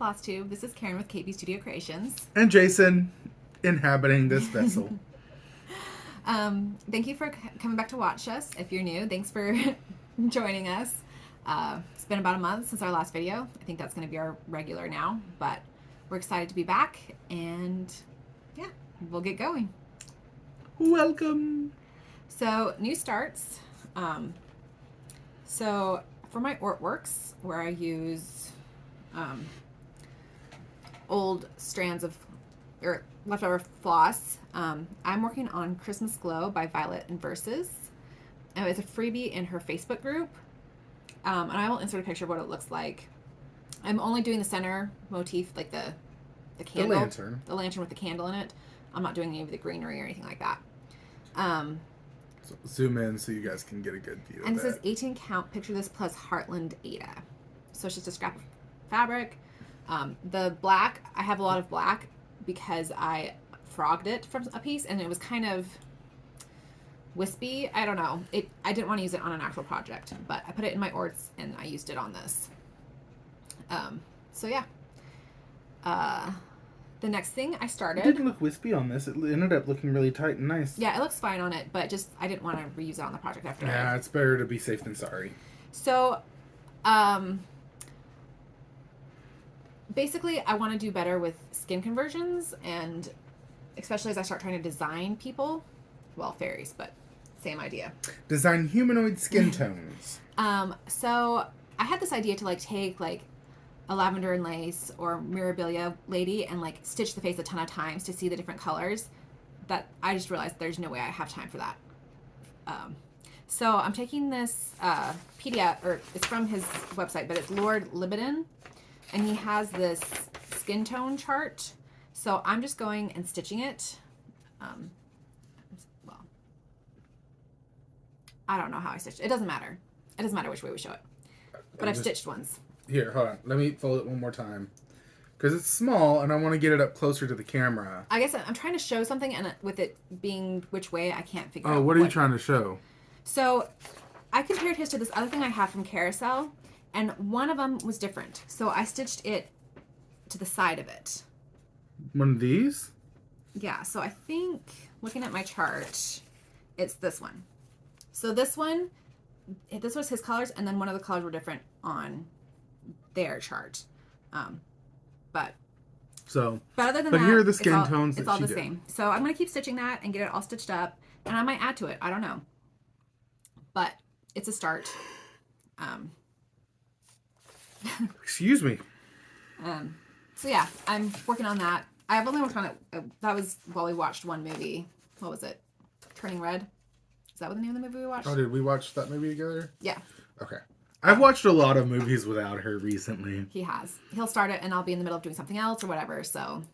FlossTube. This is Karen with KB Studio Creations. And Jason, inhabiting this vessel. Thank you for coming back to watch us. If you're new, thanks for joining us. It's been about a month since our last video. I think that's going to be our regular now, but we're excited to be back, and yeah, we'll get going. Welcome. So, new starts. So, for my artworks, where I use old strands of or leftover floss, I'm working on Christmas Glow by Violet and Verses. It's a freebie in her Facebook group, and I will insert a picture of what it looks like. I'm only doing the center motif, like the candle, the lantern with the candle in it. I'm not doing any of the greenery or anything like that. So zoom in so you guys can get a good view. And it says 18 count. Picture this plus Heartland Ada. So it's just a scrap of fabric. The black, I have a lot of black because I frogged it from a piece and it was kind of wispy. I don't know. I didn't want to use it on an actual project, but I put it in my orts and I used it on this. So yeah. The next thing I started... It didn't look wispy on this. It ended up looking really tight and nice. Yeah, it looks fine on it, but just I didn't want to reuse it on the project after. Yeah, it's better to be safe than sorry. So, basically, I want to do better with skin conversions, and especially as I start trying to design people. Well, fairies, but same idea. Design humanoid skin tones. So I had this idea to take a lavender and lace or mirabilia lady and stitch the face a ton of times to see the different colors. That I just realized there's no way I have time for that. So I'm taking this PDF, or it's from his website, but it's Lord Libidan, and he has this skin tone chart. So I'm just going and stitching it. Well, I don't know how I stitched it. It doesn't matter. It doesn't matter which way we show it. But I've stitched ones. Here, hold on. Let me fold it one more time. Because it's small, and I want to get it up closer to the camera. I guess I'm trying to show something, and with it being which way, I can't figure out. Oh, what are you trying to show? So, I compared his to this other thing I have from Carousel, and one of them was different. So, I stitched it to the side of it. One of these? Yeah, so I think, looking at my chart, it's this one. So, this one, this was his colors, and then one of the colors were different on their chart. But other than that, here are the skin tones it's all the same. So I'm going to keep stitching that and get it all stitched up, and I might add to it. I don't know. But it's a start. Excuse me. So yeah, I'm working on that. I've only worked on it. That was while we watched one movie. What was it? Turning Red? Is that what the name of the movie we watched? Oh, did we watch that movie together? Yeah. Okay. I've watched a lot of movies without her recently. He has. He'll start it and I'll be in the middle of doing something else or whatever, so.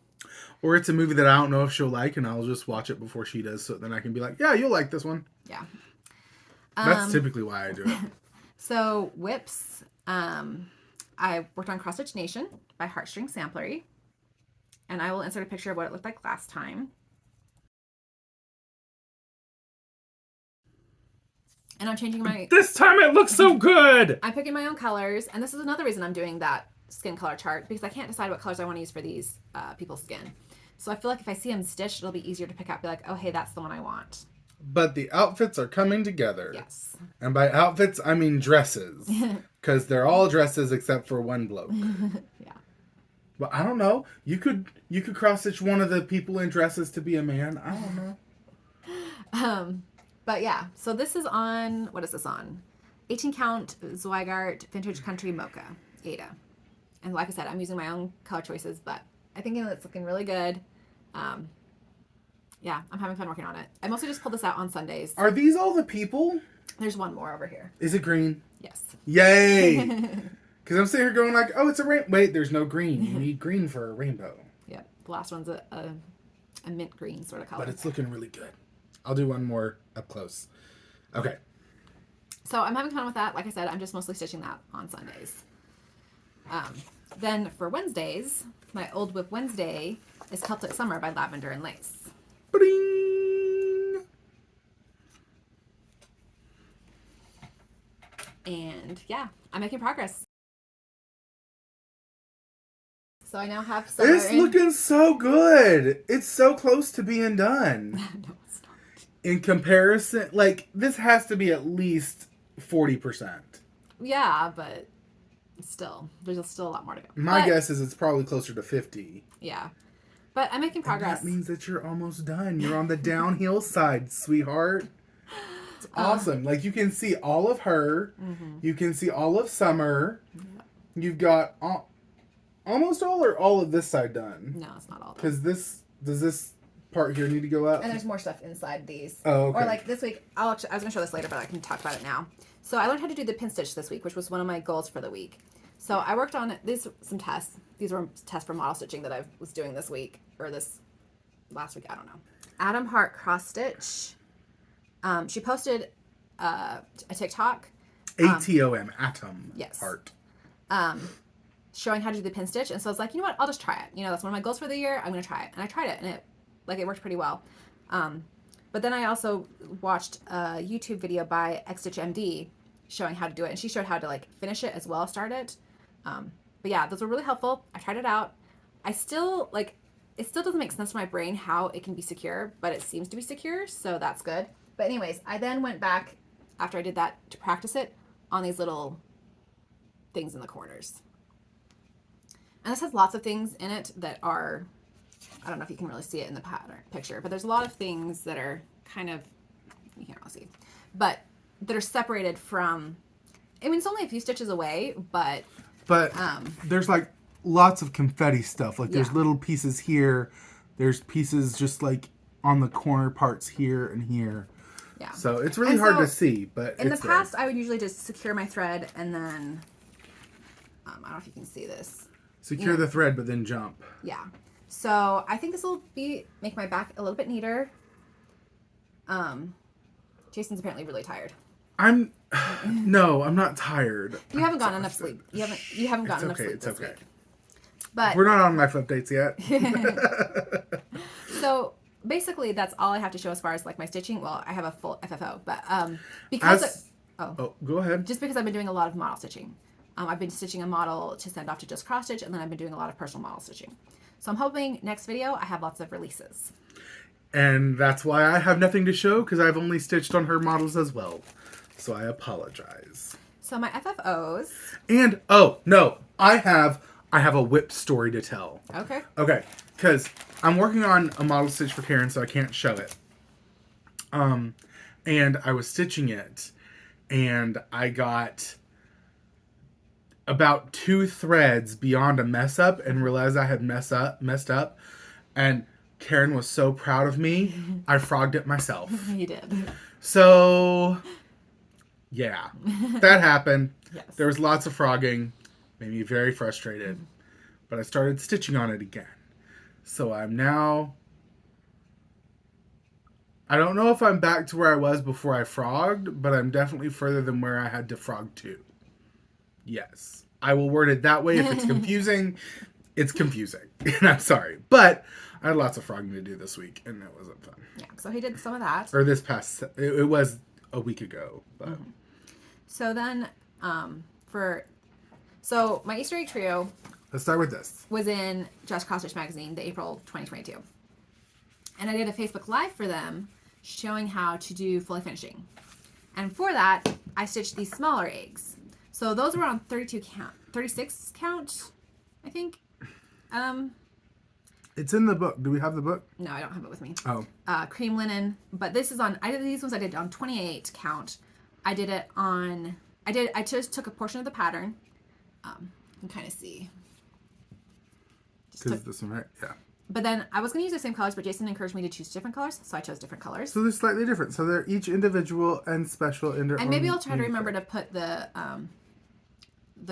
Or it's a movie that I don't know if she'll like and I'll just watch it before she does, so then I can be like, yeah, you'll like this one. Yeah. That's typically why I do it. So, whips. I worked on CrossTalk Nation by Heartstring Samplery. And I will insert a picture of what it looked like last time. And I'm changing my... This time it looks so good! I'm picking my own colors. And this is another reason I'm doing that skin color chart. Because I can't decide what colors I want to use for these people's skin. So I feel like if I see them stitched, it'll be easier to pick out. Be like, oh, hey, that's the one I want. But the outfits are coming together. Yes. And by outfits, I mean dresses. Because they're all dresses except for one bloke. Yeah. But I don't know. You could cross-stitch one of the people in dresses to be a man. I don't know. But yeah, so this is on, what is this on? 18 count Zweigart Vintage Country Mocha Ada. And like I said, I'm using my own color choices, but I think it's looking really good. Yeah, I'm having fun working on it. I mostly just pulled this out on Sundays. Are these all the people? There's one more over here. Is it green? Yes. Yay! Because I'm sitting here going like, oh, it's a rainbow. Wait, there's no green. You need green for a rainbow. Yep. The last one's a mint green sort of color. But it's looking really good. I'll do one more up close. Okay. So I'm having fun with that. Like I said, I'm just mostly stitching that on Sundays. Then for Wednesdays, my Old Whip Wednesday is Celtic Summer by Lavender and Lace. Ba-ding! And yeah, I'm making progress. So I now have summer. It's looking so good. It's so close to being done. No, it's not. In comparison, like, this has to be at least 40%. Yeah, but still, there's still a lot more to go. My guess is it's probably closer to 50. Yeah. But I'm making progress. And that means that you're almost done. You're on the downhill side, sweetheart. It's awesome. Like, you can see all of her. Mm-hmm. You can see all of summer. Yeah. You've got almost all of this side done. No, it's not all. Because does this part here need to go up? And there's more stuff inside these. Oh, okay. Or like this week, I was going to show this later, but I can talk about it now. So I learned how to do the pin stitch this week, which was one of my goals for the week. So I worked on some tests. These were tests for model stitching that I was doing this week, or this last week, I don't know. Adam Hart Cross Stitch. She posted a TikTok. ATOM, Atom yes. Heart. Showing how to do the pin stitch. And so I was like, you know what, I'll just try it. You know, that's one of my goals for the year. I'm going to try it. And I tried it, and it worked pretty well. But then I also watched a YouTube video by Xstitch MD showing how to do it. And she showed how to like finish it as well as start it. But yeah, those were really helpful. I tried it out. It still doesn't make sense to my brain how it can be secure, but it seems to be secure. So that's good. But anyways, I then went back after I did that to practice it on these little things in the corners. And this has lots of things in it that are, I don't know if you can really see it in the pattern picture, but there's a lot of things that are kind of, you can't really see, but that are separated from, I mean, it's only a few stitches away, but there's like lots of confetti stuff. Like there's little pieces here. There's pieces just like on the corner parts here and here. Yeah. So it's really hard to see, but in the past, I would usually just secure my thread and then, I don't know if you can see this. Secure the thread, but then jump. Yeah. So I think this will make my back a little bit neater. Jason's apparently really tired. No, I'm not tired. You haven't gotten enough sleep. You haven't gotten enough sleep. It's okay. Week. But we're not on life updates yet. So basically, that's all I have to show as far as like my stitching. Well, I have a full FFO, but because go ahead. Just because I've been doing a lot of model stitching. I've been stitching a model to send off to just CrossStitch, and then I've been doing a lot of personal model stitching. So I'm hoping next video I have lots of releases. And that's why I have nothing to show, because I've only stitched on her models as well. So I apologize. So my FFOs. And, I have a whip story to tell. Okay. Okay, because I'm working on a model stitch for Karen, so I can't show it. And I was stitching it, and I got about 2 threads beyond a mess up and realized I had messed up. And Karen was so proud of me, I frogged it myself. You did. So, yeah, that happened. Yes. There was lots of frogging, made me very frustrated, but I started stitching on it again. So I'm now, I don't know if I'm back to where I was before I frogged, but I'm definitely further than where I had to frog to. Yes. I will word it that way. If it's confusing, it's confusing. And I'm sorry. But I had lots of frogging to do this week, and it wasn't fun. Yeah, so he did some of that. Or it was a week ago. But. Mm-hmm. So then, so my Easter egg trio. Let's start with this. Was in Just CrossStitch magazine, the April 2022. And I did a Facebook Live for them showing how to do fully finishing. And for that, I stitched these smaller eggs. So those were on 36 count, I think. It's in the book. Do we have the book? No, I don't have it with me. Oh. Cream linen, but this is on. These ones I did on 28 count. I did it on. I just took a portion of the pattern. You can kind of see. Because this one, right? Yeah. But then I was going to use the same colors, but Jason encouraged me to choose different colors, so I chose different colors. So they're slightly different. So they're each individual and special in their own. And maybe I'll try to remember to put the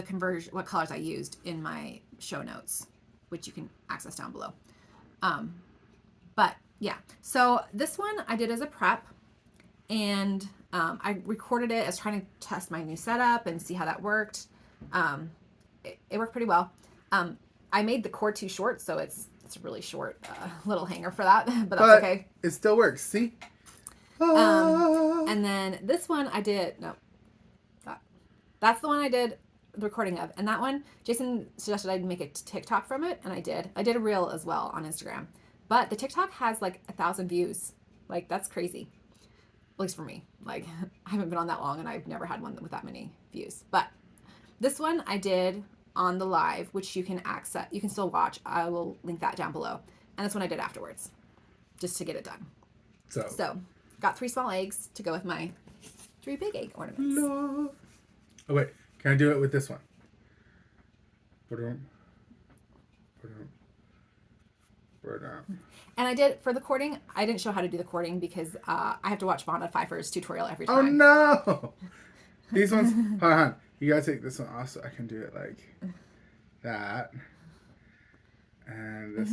conversion, what colors I used in my show notes, which you can access down below. But yeah, so this one I did as a prep, and I recorded it as trying to test my new setup and see how that worked. It worked pretty well. I made the cord too short, so it's a really short little hanger for that, but that's okay. It still works. See. And then this one I did. No, that's the one I did the recording of. And that one, Jason suggested I make a TikTok from it, and I did. I did a reel as well on Instagram. But the TikTok has like 1,000 views. Like, that's crazy. At least for me. Like, I haven't been on that long, and I've never had one with that many views. But this one I did on the live, which you can access. You can still watch. I will link that down below. And this one I did afterwards, just to get it done. So got 3 small eggs to go with my 3 big egg ornaments. Love. Oh, wait. Can I do it with this one? And I did, for the cording, I didn't show how to do the cording because I have to watch Vonna Pfeiffer's tutorial every time. Oh, no! These ones, hold on. You gotta take this one off so I can do it like that. And this.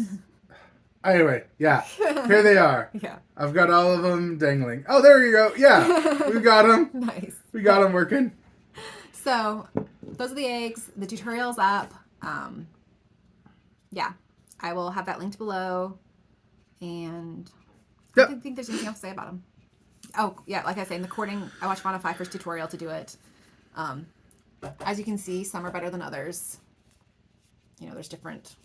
Anyway, yeah. Here they are. Yeah. I've got all of them dangling. Oh, there you go. Yeah. We got them. Nice. We got them working. So, those are the eggs. The tutorial's up. Yeah. I will have that linked below. And I don't think there's anything else to say about them. Oh, yeah. Like I say, in the cording, I watched Vonna Pfeiffer's tutorial to do it. As you can see, some are better than others. You know, there's different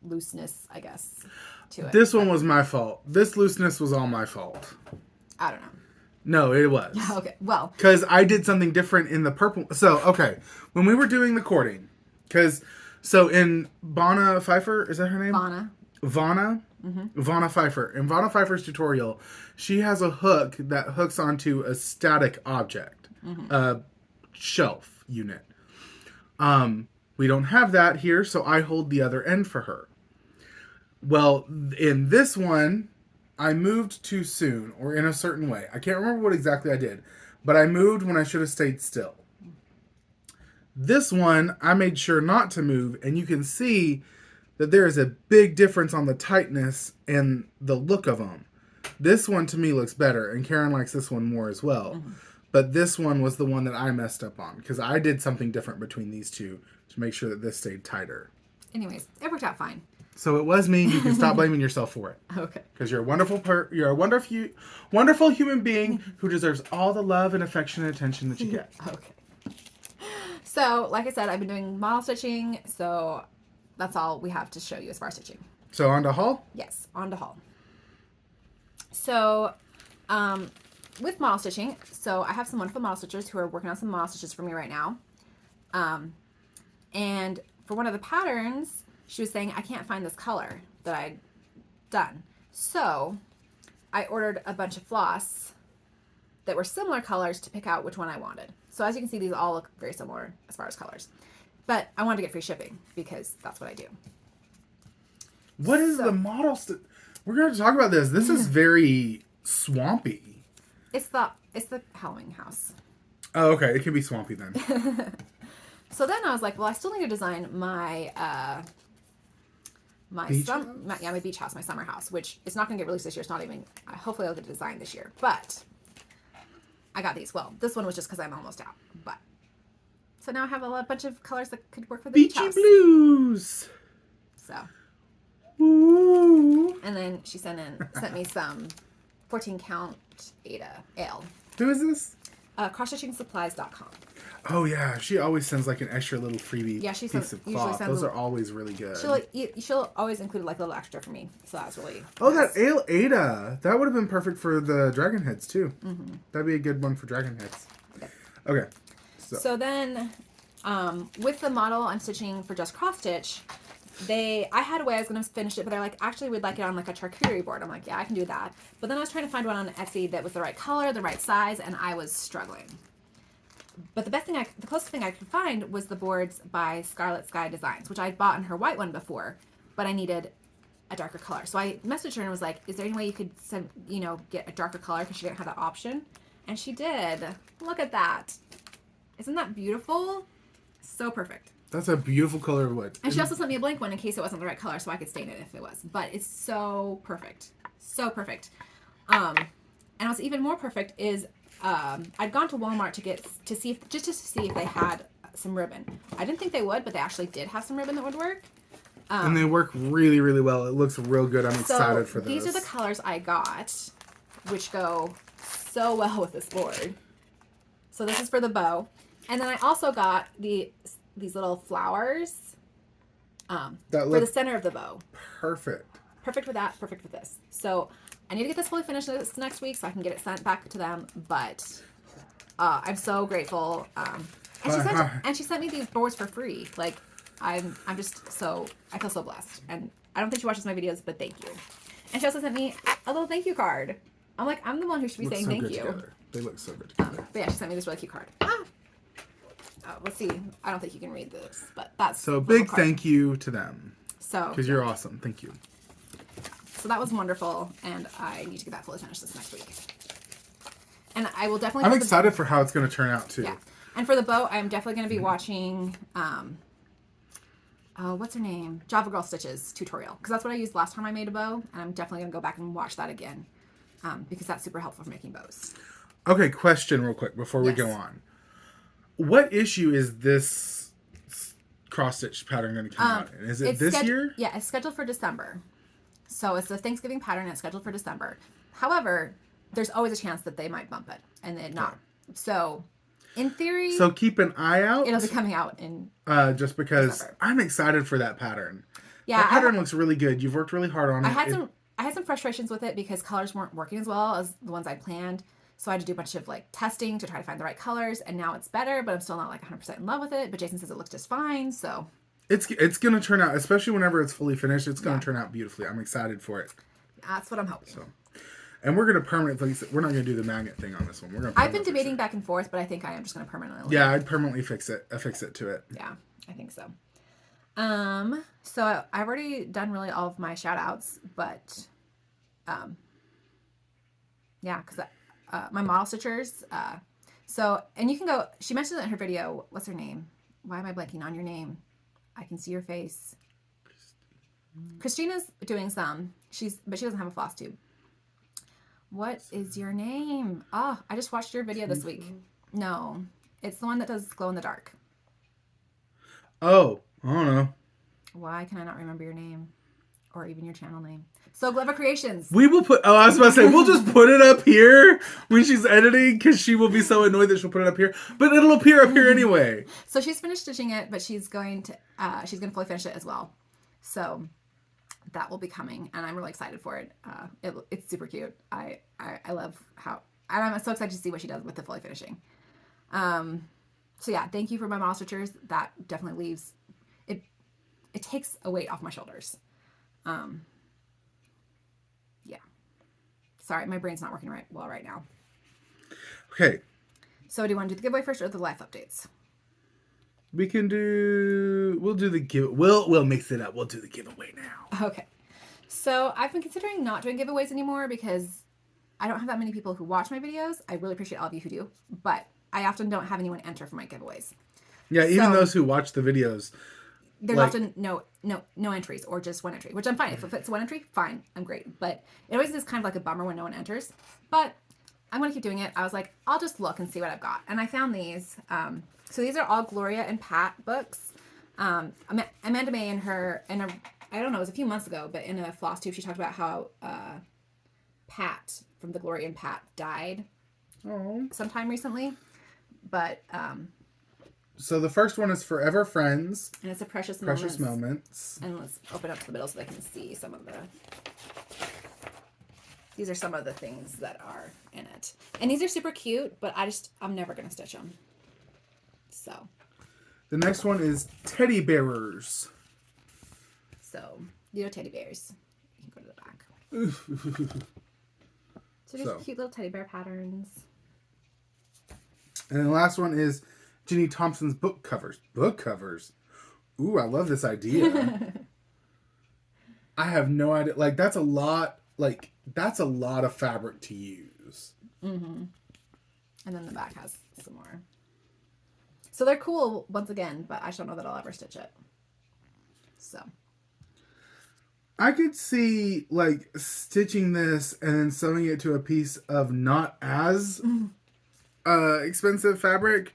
looseness, I guess, to it. This one was my fault. This looseness was all my fault. I don't know. No, it was. Okay, well. Because I did something different in the purple. So, okay. When we were doing the cording, so in Vonna Pfeiffer, is that her name? Vonna. Mm-hmm. Vonna Pfeiffer. In Vonna Pfeiffer's tutorial, she has a hook that hooks onto a static object. A shelf unit. We don't have that here, so I hold the other end for her. Well, in this one, I moved too soon, or in a certain way. I can't remember what exactly I did, but I moved when I should have stayed still. This one, I made sure not to move, and you can see that there is a big difference on the tightness and the look of them. This one, to me, looks better, and Karen likes this one more as well. Mm-hmm. But this one was the one that I messed up on, because I did something different between these two to make sure that this stayed tighter. Anyways, it worked out fine. So it was me. You can stop blaming yourself for it. Okay. Because you're a wonderful human being who deserves all the love and affection and attention that you get. Okay. So, like I said, I've been doing model stitching, so that's all we have to show you as far as stitching. So on to haul? Yes, on to haul. So, with model stitching, so I have some wonderful model stitchers who are working on some model stitches for me right now. And for one of the patterns, she was saying, I can't find this color that I'd done. So I ordered a bunch of floss that were similar colors to pick out which one I wanted. So as you can see, these all look very similar as far as colors. But I wanted to get free shipping because that's what I do. What is the model? We're going to talk about this. This is very swampy. It's the Halloween house. Oh, okay. It can be swampy then. So then I was like, well, I still need to design my my beach house, my summer house, which is not going to get released this year. It's not even. Hopefully, I'll get it designed this year. But I got these. Well, this one was just because I'm almost out. But so now I have a bunch of colors that could work for the beach house. Beachy blues. So. Ooh. And then she sent me some 14 count Ada ale. Who is this? CrossStitchingSupplies.com. Oh yeah, she always sends like an extra little freebie piece of cloth. Those are always really good. She'll always include like a little extra for me, so that was really. Oh, nice. That ale Ada, that would have been perfect for the dragon heads too. Mm-hmm. That'd be a good one for dragon heads. Okay. So then, with the model I'm stitching for Just Cross Stitch, I had a way I was going to finish it, but they're like, actually, we'd like it on like a charcuterie board. I'm like, yeah, I can do that. But then I was trying to find one on Etsy that was the right color, the right size, and I was struggling. But the closest thing I could find was the boards by Scarlet Sky Designs, which I'd bought in her white one before, but I needed a darker color. So I messaged her and was like, is there any way you could get a darker color, because she didn't have that option? And she did. Look at that. Isn't that beautiful? So perfect. That's a beautiful color of wood. And she also sent me a blank one in case it wasn't the right color, so I could stain it if it was. But it's so perfect. So perfect. And what's even more perfect is I'd gone to Walmart to see if they had some ribbon. I didn't think they would, but they actually did have some ribbon that would work. And they work really, really well. It looks real good. I'm excited for this. These are the colors I got, which go so well with this board. So this is for the bow. And then I also got these little flowers That for the looks center of the bow. perfect. Perfect with that, perfect with this. So I need to get this fully finished this next week so I can get it sent back to them. But I'm so grateful. And she sent me these boards for free. Like I'm just so, I feel so blessed. And I don't think she watches my videos, but thank you. And she also sent me a little thank you card. I'm like, I'm the one who should be saying thank you. Together. They look so good together. But yeah, she sent me this really cute card. Let's see. I don't think you can read this, but that's so big thank you to them. So because you're awesome. Thank you. So that was wonderful, and I need to get that fully finished this next week. And I will definitely. I'm excited for how it's going to turn out too. Yeah, and for the bow, I'm definitely going to be watching. What's her name? Java Girl Stitches tutorial, because that's what I used last time I made a bow, and I'm definitely going to go back and watch that again, because that's super helpful for making bows. Okay, question real quick before we go on. What issue is this cross-stitch pattern going to come out in? Is it this year? Yeah, it's scheduled for December. So it's a Thanksgiving pattern. It's scheduled for December. However, there's always a chance that they might bump it and then not. Yeah. So, in theory, so keep an eye out. It'll be coming out in just because December. I'm excited for that pattern. Yeah, that pattern looks really good. You've worked really hard on it. I had some frustrations with it because colors weren't working as well as the ones I planned. So I had to do a bunch of like testing to try to find the right colors, and now it's better, but I'm still not like 100% in love with it. But Jason says it looks just fine, so. It's going to turn out, especially whenever it's fully finished, it's going to turn out beautifully. I'm excited for it. That's what I'm hoping. So, and we're going to permanently, we're not going to do the magnet thing on this one. We're going to. I've been debating back and forth, but I think I am just going to permanently. Yeah, I'd permanently fix it to it. Yeah, I think so. So I've already done really all of my shout outs, but, yeah, because my model stitchers, and you can go, she mentioned it in her video, what's her name? Why am I blanking on your name? I can see your face. Christina's doing some. But she doesn't have a FlossTube. What is your name? Oh, I just watched your video this week. No, it's the one that does glow in the dark. Oh, I don't know. Why can I not remember your name? Or even your channel name? SEWGlover Creations. We will put, I was about to say, we'll just put it up here when she's editing, because she will be so annoyed that she'll put it up here. But it'll appear up here anyway. So she's finished stitching it, but she's going to fully finish it as well. So that will be coming, and I'm really excited for it. It's super cute. I love how, and I'm so excited to see what she does with the fully finishing. So yeah, thank you for my model stitchers. That definitely leaves, it takes a weight off my shoulders. Yeah. Sorry, my brain's not working well right now. Okay. So do you want to do the giveaway first or the life updates? We'll do the give. We'll mix it up. We'll do the giveaway now. Okay. So I've been considering not doing giveaways anymore because I don't have that many people who watch my videos. I really appreciate all of you who do, but I often don't have anyone enter for my giveaways. Yeah, even those who watch the videos. There's often no entries or just one entry, which I'm fine. If it's one entry, fine. I'm great. But it always is kind of like a bummer when no one enters. But I'm going to keep doing it. I was like, I'll just look and see what I've got. And I found these. So these are all Gloria and Pat books. Amanda May I don't know, it was a few months ago, but in a FlossTube, she talked about how Pat from the Gloria and Pat died sometime recently. But so the first one is Forever Friends. And it's a Precious Moments. And let's open up to the middle so they can see some of the... These are some of the things that are in it. And these are super cute, but I'm never going to stitch them. So. The next one is Teddy Bearers. So, little teddy bears. You can go to the back. So just cute little teddy bear patterns. And then the last one is Ginny Thompson's book covers. Book covers. Ooh, I love this idea. I have no idea. Like, that's a lot of fabric to use. Mm-hmm. And then the back has some more. So they're cool, once again, but I just don't know that I'll ever stitch it. So. I could see, like, stitching this and then sewing it to a piece of not as expensive fabric.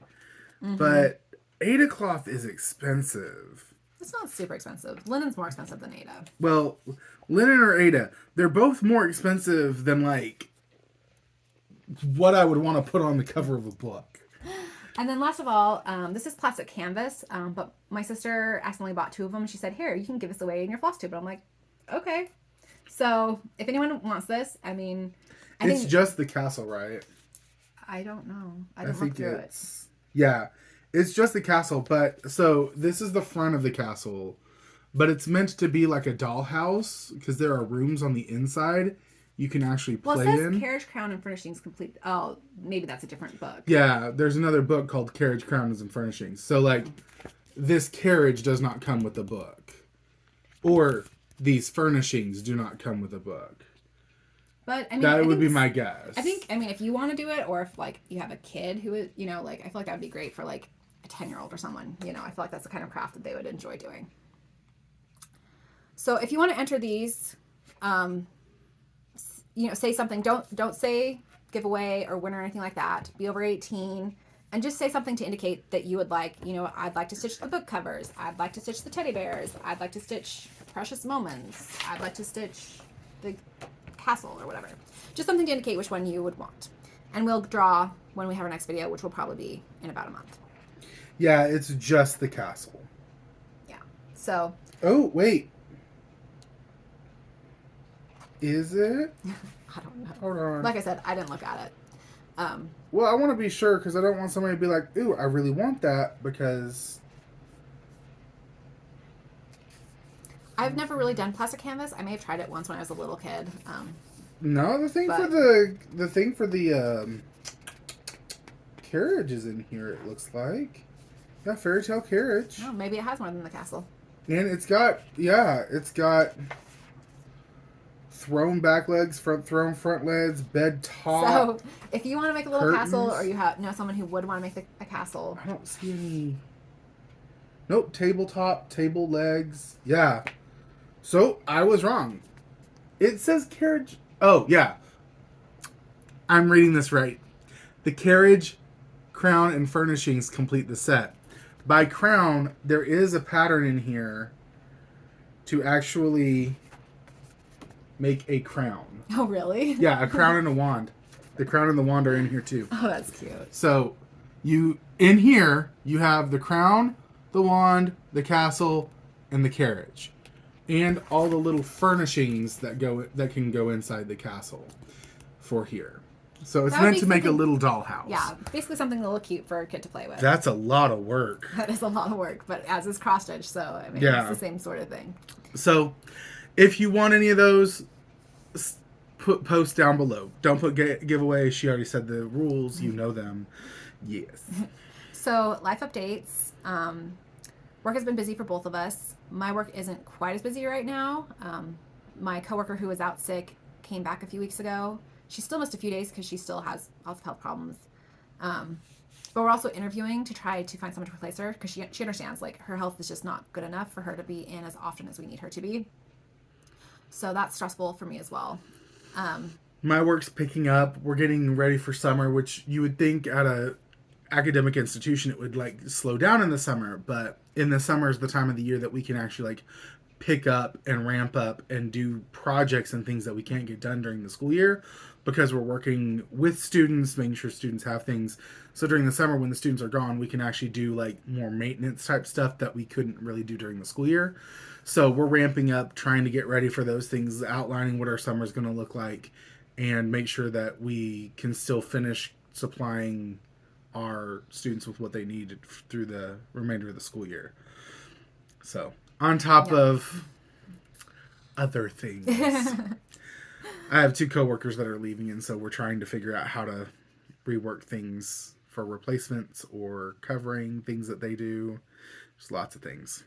Mm-hmm. But Aida cloth is expensive. It's not super expensive. Linen's more expensive than Aida. Well, linen or Aida, they're both more expensive than, like, what I would want to put on the cover of a book. And then last of all, this is plastic canvas, but my sister accidentally bought 2 of them. She said, here, you can give this away in your FlossTube. And I'm like, okay. So if anyone wants this, I mean, I It's think, just the castle, right? I don't know. I didn't look through it. Yeah, it's just the castle. But so this is the front of the castle, but it's meant to be like a dollhouse because there are rooms on the inside you can actually play well, it says in. Carriage, Crown, and Furnishings Complete. Oh, maybe that's a different book. Yeah, there's another book called Carriage, Crowns, and Furnishings. So like, this carriage does not come with the book, or these furnishings do not come with a book. But I mean, That would be my guess. I mean, if you want to do it, or if like you have a kid who is, you know, like I feel like that would be great for like a 10-year-old or someone. You know, I feel like that's the kind of craft that they would enjoy doing. So if you want to enter these, you know, say something. Don't say giveaway or winner or anything like that. Be over 18, and just say something to indicate that you would like. You know, I'd like to stitch the book covers. I'd like to stitch the teddy bears. I'd like to stitch Precious Moments. I'd like to stitch the castle or whatever. Just something to indicate which one you would want. And we'll draw when we have our next video, which will probably be in about a month. Yeah, it's just the castle. Yeah. So. Oh, wait. Is it? I don't know. Hold on. Like I said, I didn't look at it. Well, I want to be sure because I don't want somebody to be like, ooh, I really want that because... I've never really done plastic canvas. I may have tried it once when I was a little kid. No, the thing for the carriage is in here, it looks like. Yeah, Fairy Tale Carriage. Oh, maybe it has more than the castle. And it's got throne back legs, front legs, bed top. So if you want to make a little curtains. castle, or you know someone who would want to make a castle. I don't see any. Nope, tabletop, table legs. Yeah. So I was wrong. It says carriage. Oh, yeah. I'm reading this right. The carriage, crown, and furnishings complete the set. By crown, there is a pattern in here to actually make a crown. Oh, really? Yeah, a crown and a wand. The crown and the wand are in here too. Oh, that's cute. So in here, you have the crown, the wand, the castle, and the carriage. And all the little furnishings that can go inside the castle for here. So it's meant to make a little dollhouse. Yeah, basically something a little cute for a kid to play with. That's a lot of work. That is a lot of work, but as is CrossStitch, so I mean, yeah. It's the same sort of thing. So if you want any of those, post down below. Don't put giveaway. She already said the rules. You know them. Yes. So life updates. Work has been busy for both of us. My work isn't quite as busy right now. My coworker who was out sick came back a few weeks ago. She still missed a few days because she still has lots of health problems. But we're also interviewing to try to find someone to replace her because she understands like her health is just not good enough for her to be in as often as we need her to be. So that's stressful for me as well. My work's picking up. We're getting ready for summer, which you would think at a academic institution it would like slow down in the summer, but in the summer is the time of the year that we can actually like pick up and ramp up and do projects and things that we can't get done during the school year because we're working with students, making sure students have things. So during the summer when the students are gone, we can actually do like more maintenance type stuff that we couldn't really do during the school year. So we're ramping up, trying to get ready for those things, outlining what our summer is going to look like and make sure that we can still finish supplying our students with what they need through the remainder of the school year. So on top of other things, I have 2 coworkers that are leaving, and so we're trying to figure out how to rework things for replacements or covering things that they do. There's lots of things.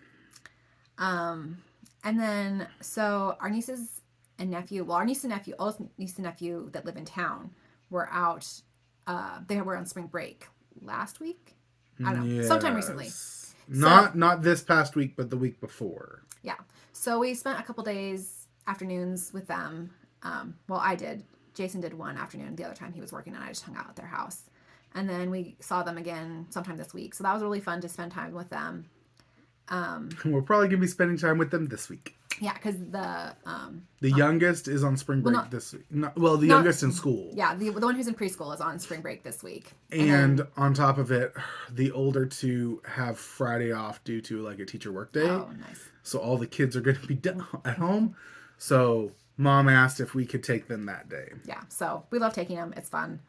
And then, so our nieces and nephew, oldest niece and nephew that live in town were out, they were on spring break last week. I don't know, sometime recently. Not this past week, but the week before. Yeah. So we spent a couple days, afternoons with them. Well, I did. Jason did one afternoon. The other time he was working, and I just hung out at their house. And then we saw them again sometime this week. So that was really fun to spend time with them. We're probably going to be spending time with them this week. Yeah, because The youngest is on spring break this week. The youngest in school. Yeah, the one who's in preschool is on spring break this week. And on top of it, the older two have Friday off due to like a teacher work day. Oh, nice. So all the kids are going to be at home. So Mom asked if we could take them that day. Yeah, so we love taking them. It's fun.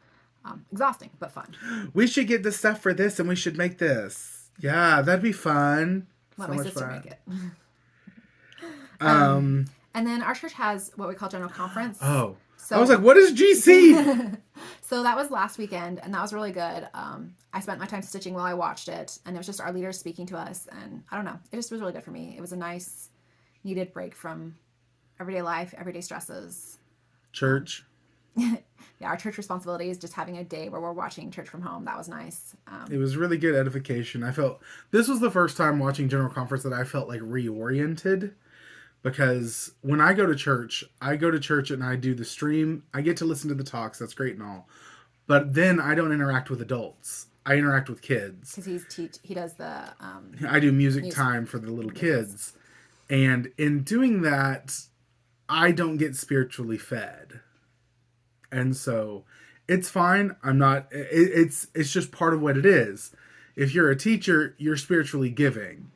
Exhausting, but fun. We should get the stuff for this and we should make this. Yeah, that'd be fun. Let so my much sister fun. make it. And then our church has what we call general conference. Oh. So, I was like, what is GC? So that was last weekend, and that was really good. I spent my time stitching while I watched it, and it was just our leaders speaking to us, and I don't know. It just was really good for me. It was a nice, needed break from everyday life, everyday stresses. Church. Yeah, our church responsibilities, just having a day where we're watching church from home. That was nice. It was really good edification. I felt this was the first time watching General Conference that I felt like reoriented, because when I go to church and I do the stream. I get to listen to the talks. That's great and all. But then I don't interact with adults. I interact with kids. Because he does the... I do music time for the little kids. And in doing that, I don't get spiritually fed. And so it's fine. I'm not... It's just part of what it is. If you're a teacher, you're spiritually giving.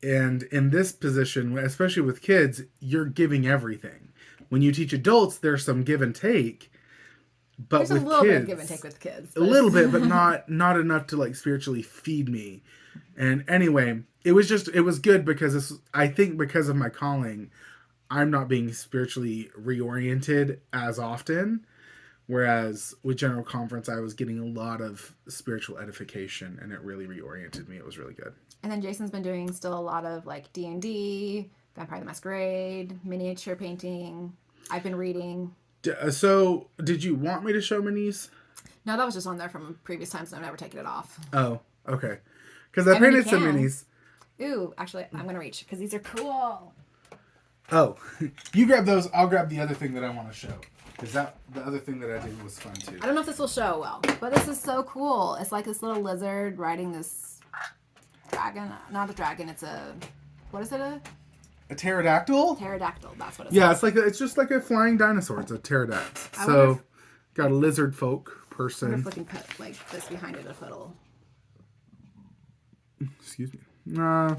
And in this position, especially with kids, you're giving everything. When you teach adults, there's some give and take. But there's with a little kids, bit of give and take with kids. But... A little bit, but not enough to like spiritually feed me. And anyway, it was good because I think because of my calling, I'm not being spiritually reoriented as often. Whereas with General Conference, I was getting a lot of spiritual edification, and it really reoriented me. It was really good. And then Jason's been doing still a lot of like D&D, Vampire the Masquerade, miniature painting. I've been reading. So, did you want me to show minis? No, that was just on there from previous times, and I've never taken it off. Oh, okay. Because I painted some minis. Ooh, actually, I'm going to reach, because these are cool. Oh, you grab those. I'll grab the other thing that I want to show. Because the other thing that I did was fun, too. I don't know if this will show well, but this is so cool. It's like this little lizard riding this dragon. Not a dragon, it's a... What is it? A pterodactyl? Pterodactyl, that's what it's Yeah, it's just like a flying dinosaur. It's a pterodactyl. So, got a lizard folk person. I wonder if we can put like this behind it if it'll... Excuse me. Yeah.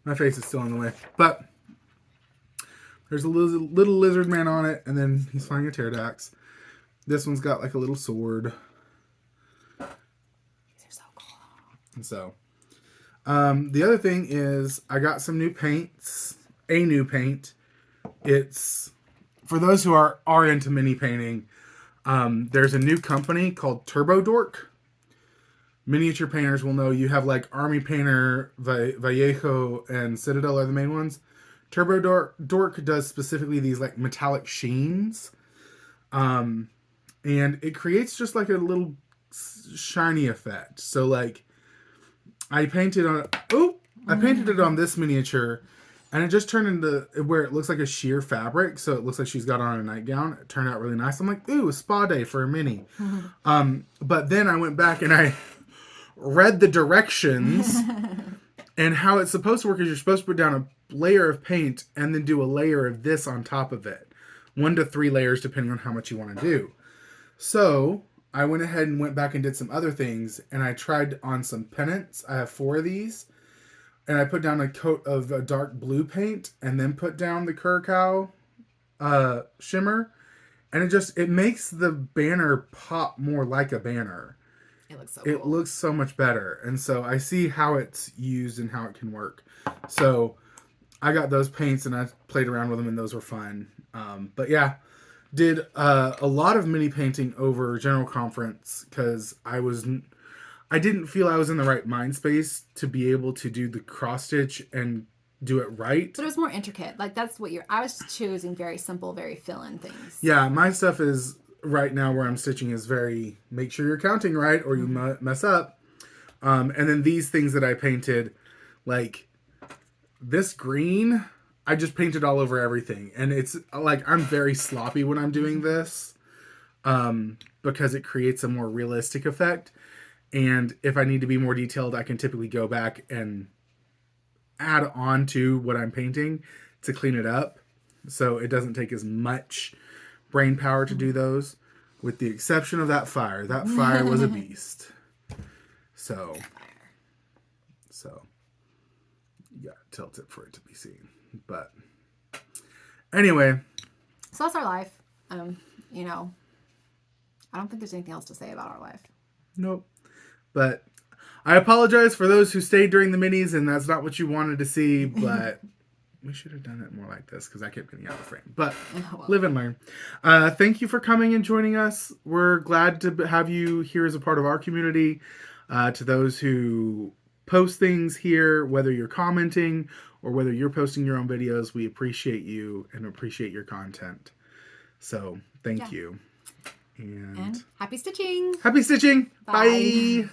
My face is still in the way. But there's a little lizard man on it, and then he's flying a pterodactyl. This one's got like a little sword. These are so cool. And so... the other thing is I got some new paints, a new paint. It's for those who are into mini painting. There's a new company called Turbo Dork. Miniature painters will know you have like Army Painter, Vallejo, and Citadel are the main ones. Turbo Dork does specifically these like metallic sheens. And it creates just like a little shiny effect. So like, I painted it on this miniature, and it just turned into where it looks like a sheer fabric, so it looks like she's got on a nightgown. It turned out really nice. I'm like, ooh, a spa day for a mini. But then I went back and I read the directions, and how it's supposed to work is you're supposed to put down a layer of paint and then do a layer of this on top of it. 1 to 3 layers depending on how much you want to do. So... I went ahead and went back and did some other things, and I tried on some pennants. I have 4 of these, and I put down a coat of a dark blue paint, and then put down the Curacao shimmer, and it makes the banner pop more like a banner. It looks so cool. It looks so much better, and so I see how it's used and how it can work. So I got those paints, and I played around with them, and those were fun. But yeah. Did a lot of mini painting over General Conference because I didn't feel I was in the right mind space to be able to do the cross stitch and do it right. But it was more intricate. Like that's what I was choosing very simple, very fill-in things. Yeah, my stuff is right now where I'm stitching is very make sure you're counting right or you mess up. And then these things that I painted, like this green. I just painted all over everything. And it's like, I'm very sloppy when I'm doing this because it creates a more realistic effect. And if I need to be more detailed, I can typically go back and add on to what I'm painting to clean it up. So it doesn't take as much brain power to do those, with the exception of that fire. That fire was a beast. So you gotta tilt it for it to be seen. But anyway. So that's our life. You know, I don't think there's anything else to say about our life. Nope. But I apologize for those who stayed during the minis and that's not what you wanted to see, but we should have done it more like this because I kept getting out of frame. But live and learn. Thank you for coming and joining us. We're glad to have you here as a part of our community. To those who post things here, whether you're commenting or whether you're posting your own videos, we appreciate you and appreciate your content. So thank you. And happy stitching. Happy stitching. Bye. Bye.